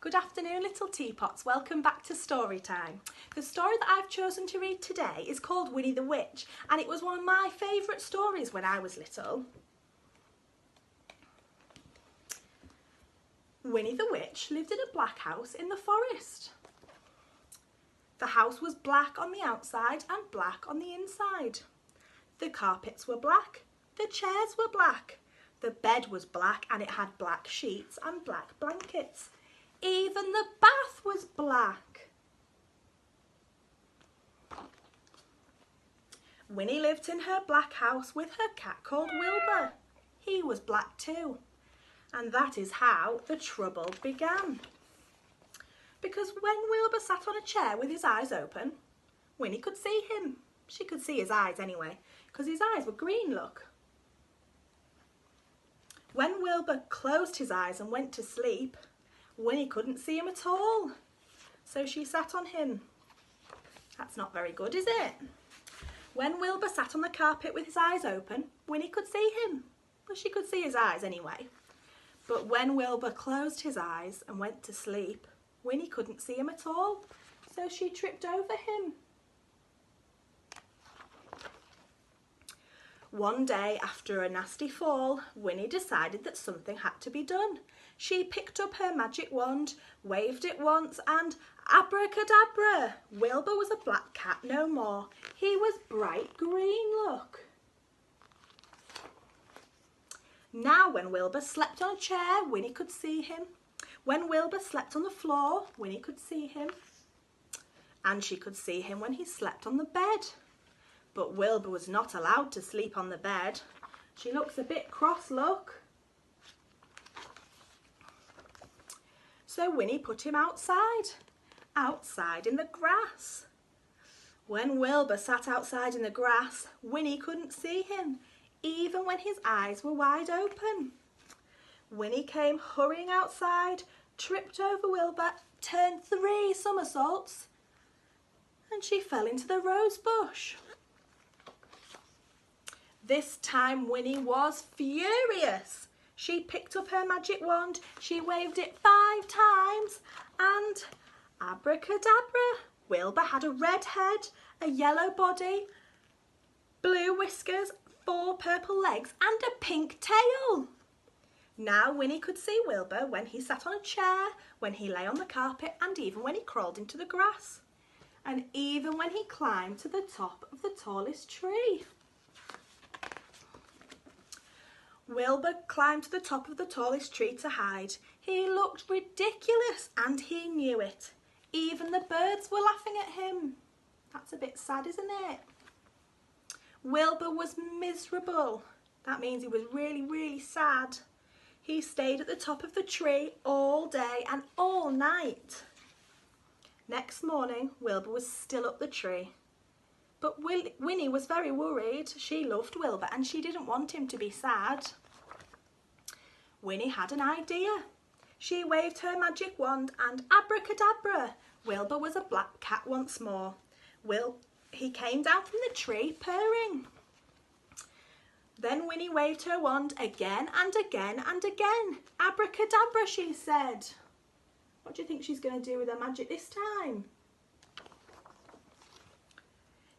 Good afternoon, little teapots. Welcome back to story time. The story that I've chosen to read today is called Winnie the Witch, and it was one of my favourite stories when I was little. Winnie the Witch lived in a black house in the forest. The house was black on the outside and black on the inside. The carpets were black, the chairs were black, the bed was black and it had black sheets and black blankets. Even the bath was black. Winnie lived in her black house with her cat called Wilbur. He was black too. And that is how the trouble began. Because when Wilbur sat on a chair with his eyes open, Winnie could see him. She could see his eyes anyway, because his eyes were green, look. When Wilbur closed his eyes and went to sleep, Winnie couldn't see him at all, so she sat on him. That's not very good, is it? When Wilbur sat on the carpet with his eyes open, Winnie could see him. Well, she could see his eyes anyway. But when Wilbur closed his eyes and went to sleep, Winnie couldn't see him at all, so she tripped over him. One day, after a nasty fall, Winnie decided that something had to be done. She picked up her magic wand, waved it once, and abracadabra! Wilbur was a black cat no more. He was bright green, look. Now when Wilbur slept on a chair, Winnie could see him. When Wilbur slept on the floor, Winnie could see him. And she could see him when he slept on the bed. But Wilbur was not allowed to sleep on the bed. She looks a bit cross, look. So Winnie put him outside in the grass. When Wilbur sat outside in the grass, Winnie couldn't see him, even when his eyes were wide open. Winnie came hurrying outside, tripped over Wilbur, turned 3 somersaults, and she fell into the rose bush. This time Winnie was furious. She picked up her magic wand, she waved it 5 times, and abracadabra! Wilbur had a red head, a yellow body, blue whiskers, 4 purple legs, and a pink tail. Now Winnie could see Wilbur when he sat on a chair, when he lay on the carpet, and even when he crawled into the grass, and even when he climbed to the top of the tallest tree. Wilbur climbed to the top of the tallest tree to hide. He looked ridiculous and he knew it. Even the birds were laughing at him. That's a bit sad, isn't it? Wilbur was miserable. That means he was really, really sad. He stayed at the top of the tree all day and all night. Next morning, Wilbur was still up the tree. But Winnie was very worried. She loved Wilbur and she didn't want him to be sad. Winnie had an idea. She waved her magic wand and abracadabra! Wilbur was a black cat once more. He came down from the tree purring. Then Winnie waved her wand again and again and again. Abracadabra, she said. What do you think she's going to do with her magic this time?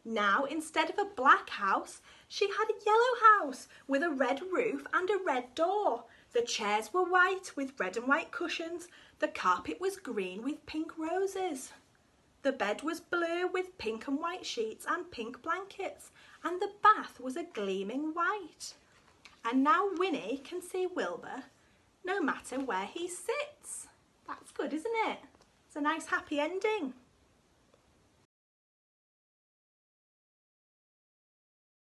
Now, instead of a black house, she had a yellow house with a red roof and a red door. The chairs were white with red and white cushions. The carpet was green with pink roses. The bed was blue with pink and white sheets and pink blankets. And the bath was a gleaming white. And now Winnie can see Wilbur no matter where he sits. That's good, isn't it? It's a nice happy ending.